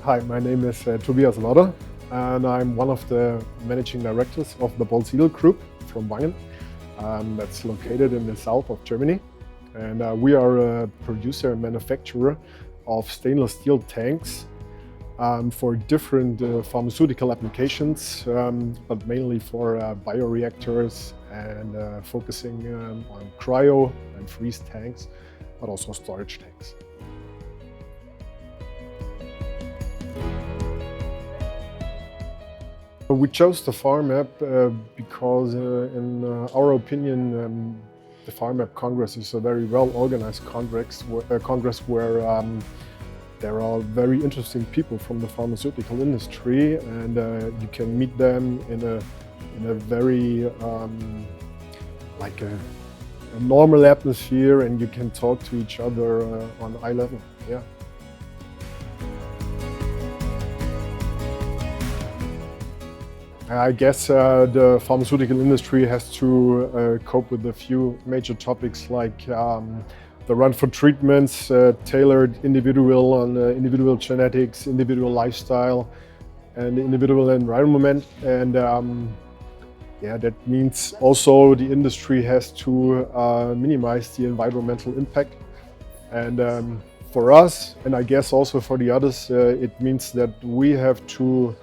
Hi, my name is Tobias Werder, and I'm one of the managing directors of the BOLZ EDEL Group from Wangen. That's located in the south of Germany. And we are a producer and manufacturer of stainless steel tanks for different pharmaceutical applications, but mainly for bioreactors and focusing on cryo and freeze tanks, but also storage tanks. We chose the PHARMAP because, in our opinion, the PHARMAP Congress is a very well-organized congress where there are very interesting people from the pharmaceutical industry, and you can meet them in a very like a normal atmosphere, and you can talk to each other on eye level. Yeah. I guess the pharmaceutical industry has to cope with a few major topics like the run for treatments, tailored individual on individual genetics, individual lifestyle, and individual environment. And yeah, that means also the industry has to minimize the environmental impact. And for us, and I guess also for the others, it means that we have to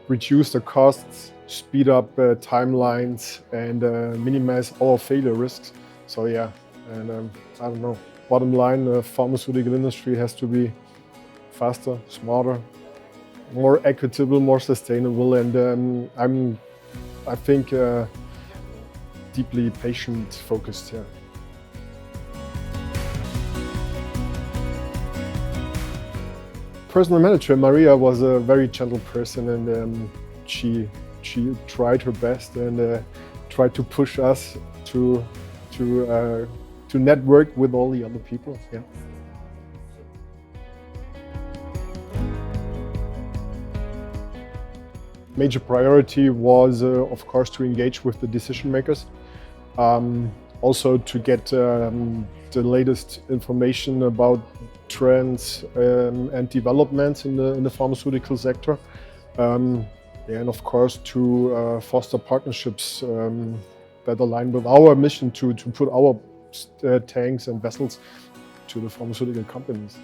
reduce the costs, speed up timelines, and minimize our failure risks. So yeah, and I don't know, bottom line, the pharmaceutical industry has to be faster, smarter, more equitable, more sustainable, and I think deeply patient focused here. Personal manager Maria was a very gentle person, and she tried her best and tried to push us to network with all the other people. Yeah. Major priority was, of course, to engage with the decision makers. Also to get the latest information about trends and developments in the pharmaceutical sector. And of course to foster partnerships that align with our mission to put our tanks and vessels to the pharmaceutical companies.